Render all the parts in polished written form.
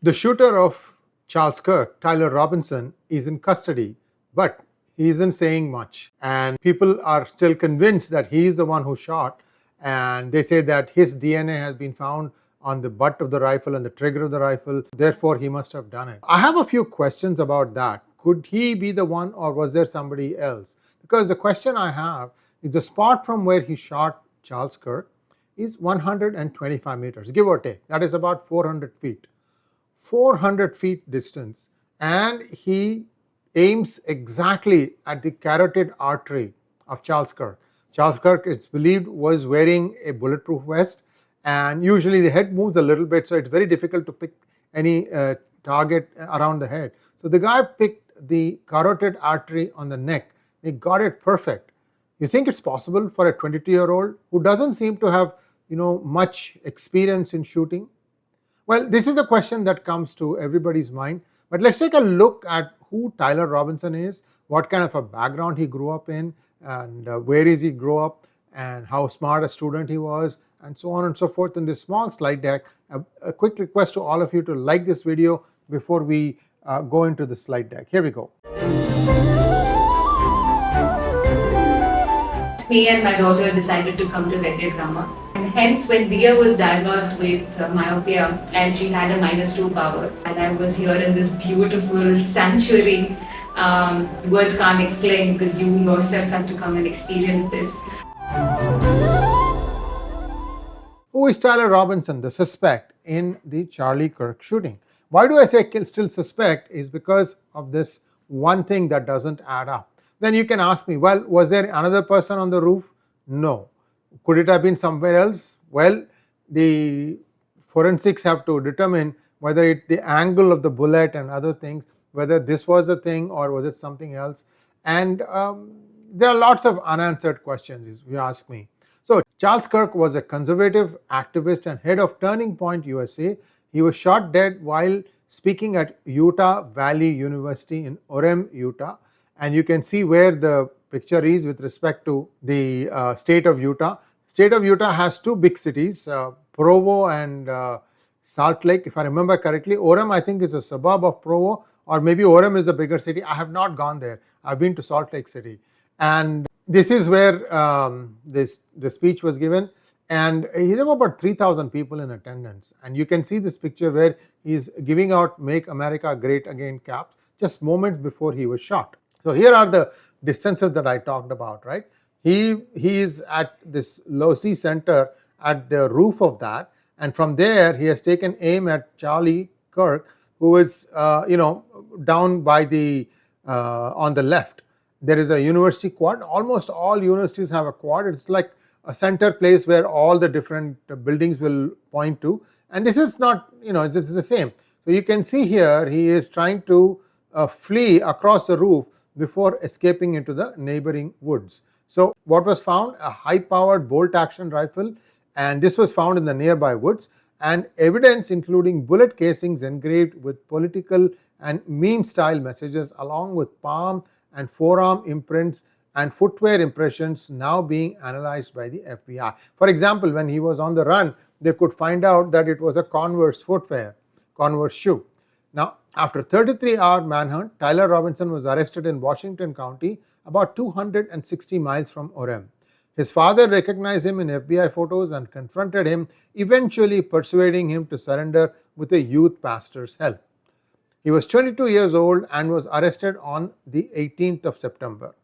The shooter of Charles Kirk, Tyler Robinson, is in custody, but he isn't saying much. And people are still convinced that he is the one who shot. And they say that his DNA has been found on the butt of the rifle and the trigger of the rifle. Therefore, he must have done it. I have a few questions about that. Could he be the one, or was there somebody else? Because the question I have is the spot from where he shot Charles Kirk is 125 meters, give or take. That is about 400 feet. 400 feet distance, and he aims exactly at the carotid artery of Charles Kirk. Charles Kirk, is believed, was wearing a bulletproof vest, and usually the head moves a little bit, so it's very difficult to pick any target around the head. So the guy picked the carotid artery on the neck. He got it perfect. You think it's possible for a 22-year-old who doesn't seem to have much experience in shooting? Well, this is the question that comes to everybody's mind. But let's take a look at who Tyler Robinson is, what kind of a background he grew up in, and where is he grew up, and how smart a student he was, and so on and so forth in this small slide deck. A quick request to all of you to like this video before we go into the slide deck. Here we go. Me and my daughter decided to come to Vedyagrama. And hence, when Dia was diagnosed with myopia and she had a -2 power, and I was here in this beautiful sanctuary, words can't explain because you yourself have to come and experience this. Who is Tyler Robinson, the suspect in the Charlie Kirk shooting? Why do I say still suspect? Is because of this one thing that doesn't add up. Then you can ask me, well, was there another person on the roof? No. Could it have been somewhere else? Well, the forensics have to determine whether the angle of the bullet and other things, whether this was the thing or was it something else. And there are lots of unanswered questions, if you ask me. So Charles Kirk was a conservative activist and head of Turning Point USA. He was shot dead while speaking at Utah Valley University in Orem, Utah. And you can see where the picture is with respect to the state of Utah. State of Utah has two big cities, Provo and Salt Lake, if I remember correctly. Orem, I think, is a suburb of Provo, or maybe Orem is the bigger city. I have not gone there. I've been to Salt Lake City. And this is where the speech was given. And there were about 3,000 people in attendance. And you can see this picture where he's giving out Make America Great Again caps just moments before he was shot. So here are the distances that I talked about, right? He is at this loci center at the roof of that, and from there he has taken aim at Charlie Kirk, who is down by the on the left. There is a university quad. Almost all universities have a quad. It's like a center place where all the different buildings will point to, and this is not, this is the same. So you can see here he is trying to flee across the roof before escaping into the neighboring woods. So what was found? A high-powered bolt-action rifle, and this was found in the nearby woods, and evidence including bullet casings engraved with political and meme-style messages, along with palm and forearm imprints and footwear impressions now being analyzed by the FBI. For example, when he was on the run, they could find out that it was a Converse shoe. Now, after a 33-hour manhunt, Tyler Robinson was arrested in Washington County, about 260 miles from Orem. His father recognized him in FBI photos and confronted him, eventually persuading him to surrender with a youth pastor's help. He was 22 years old and was arrested on the 18th of September.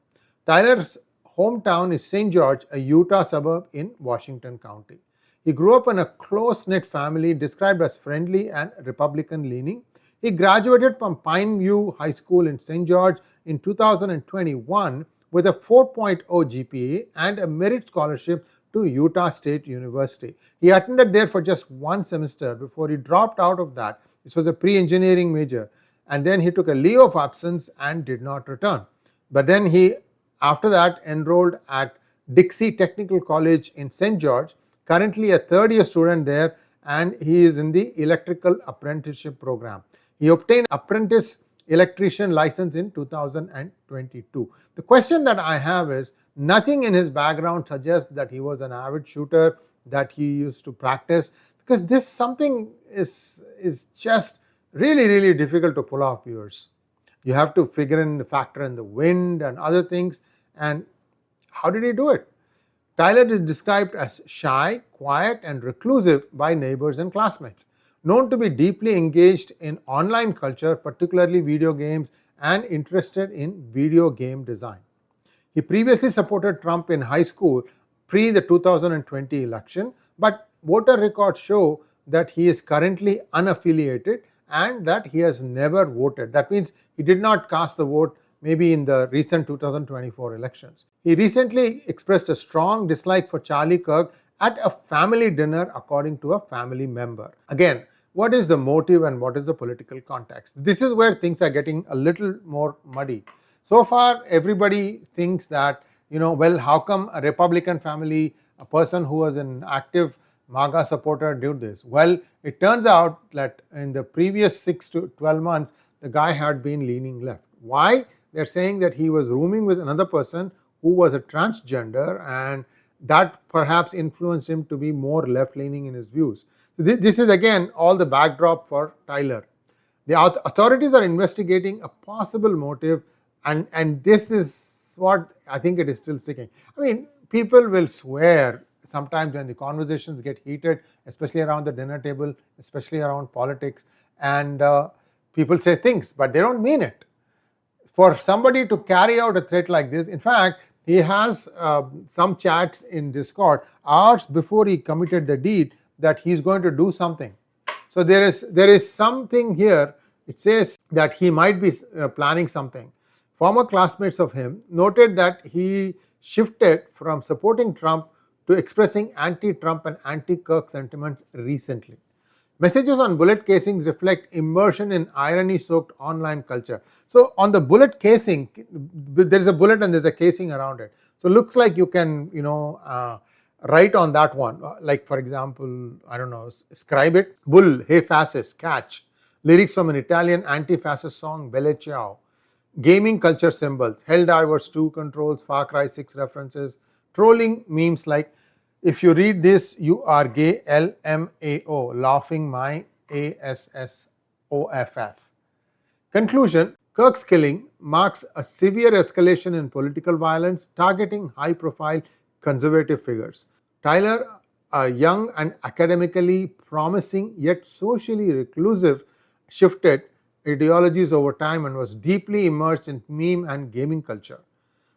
Tyler's hometown is St. George, a Utah suburb in Washington County. He grew up in a close-knit family described as friendly and Republican-leaning. He graduated from Pineview High School in St. George in 2021 with a 4.0 GPA and a merit scholarship to Utah State University. He attended there for just one semester before he dropped out of that. This was a pre-engineering major. And then he took a leave of absence and did not return. But then he, after that, enrolled at Dixie Technical College in St. George, currently a third-year student there, and he is in the electrical apprenticeship program. He obtained apprentice electrician license in 2022. The question that I have is, nothing in his background suggests that he was an avid shooter, that he used to practice, because this something is just Really difficult to pull off, viewers. You have to factor in the wind and other things. And how did he do it? Tyler is described as shy, quiet, and reclusive by neighbors and classmates, known to be deeply engaged in online culture, particularly video games, and interested in video game design. He previously supported Trump in high school pre the 2020 election, but voter records show that he is currently unaffiliated and that he has never voted. That means he did not cast the vote maybe in the recent 2024 elections. He recently expressed a strong dislike for Charlie Kirk at a family dinner, according to a family member. Again, what is the motive and what is the political context? This is where things are getting a little more muddy. So far, everybody thinks that, well, how come a Republican family, a person who was an active MAGA supporter, did this? Well, it turns out that in the previous 6 to 12 months, the guy had been leaning left. Why? They're saying that he was rooming with another person who was a transgender, and that perhaps influenced him to be more left-leaning in his views. This is again all the backdrop for Tyler. The authorities are investigating a possible motive, and this is what I think it is still sticking. I mean, people will swear sometimes when the conversations get heated, especially around the dinner table, especially around politics, and people say things, but they don't mean it. For somebody to carry out a threat like this, in fact, he has some chats in Discord hours before he committed the deed that he's going to do something. So there is something here. It says that he might be planning something. Former classmates of him noted that he shifted from supporting Trump to expressing anti-Trump and anti-Kirk sentiments recently. Messages on bullet casings reflect immersion in irony-soaked online culture. So on the bullet casing, there is a bullet and there's a casing around it. So it looks like you can, write on that one. Like, for example, I don't know, scribe it. Bull, hey fascist, catch. Lyrics from an Italian anti-fascist song, Belle Ciao. Gaming culture symbols, Helldivers 2 controls, Far Cry 6 references. Trolling memes like, if you read this, you are gay, LMAO, laughing my ASSOFF. Conclusion, Kirk's killing marks a severe escalation in political violence targeting high-profile conservative figures. Tyler, a young and academically promising yet socially reclusive, shifted ideologies over time and was deeply immersed in meme and gaming culture.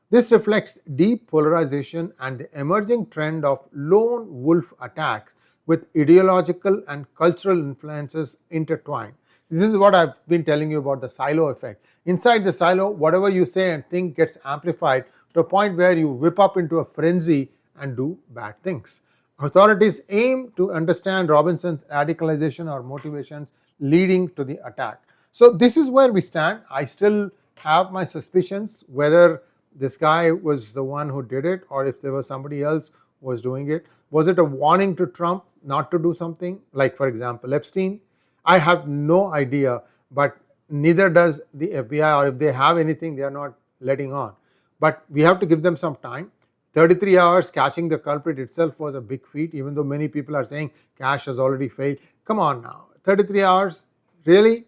This reflects deep polarization and the emerging trend of lone wolf attacks with ideological and cultural influences intertwined. This is what I've been telling you about the silo effect. Inside the silo, whatever you say and think gets amplified to a point where you whip up into a frenzy and do bad things. Authorities aim to understand Robinson's radicalization or motivations leading to the attack. So this is where we stand. I still have my suspicions whether this guy was the one who did it or if there was somebody else who was doing it. Was it a warning to Trump not to do something? Like, for example, Epstein? I have no idea, but neither does the FBI, or if they have anything, they are not letting on. But we have to give them some time. 33 hours catching the culprit itself was a big feat, even though many people are saying Cash has already failed. Come on now, 33 hours? Really?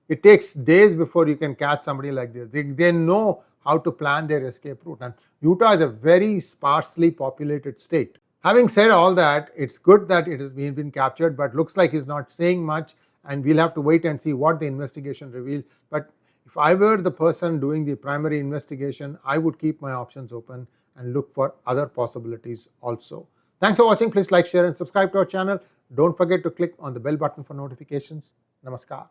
It takes days before you can catch somebody like this. They know how to plan their escape route. And Utah is a very sparsely populated state. Having said all that, it's good that it has been captured, but looks like he's not saying much, and we'll have to wait and see what the investigation reveals. But if I were the person doing the primary investigation, I would keep my options open and look for other possibilities also. Thanks for watching. Please like, share, and subscribe to our channel. Don't forget to click on the bell button for notifications. Namaskar.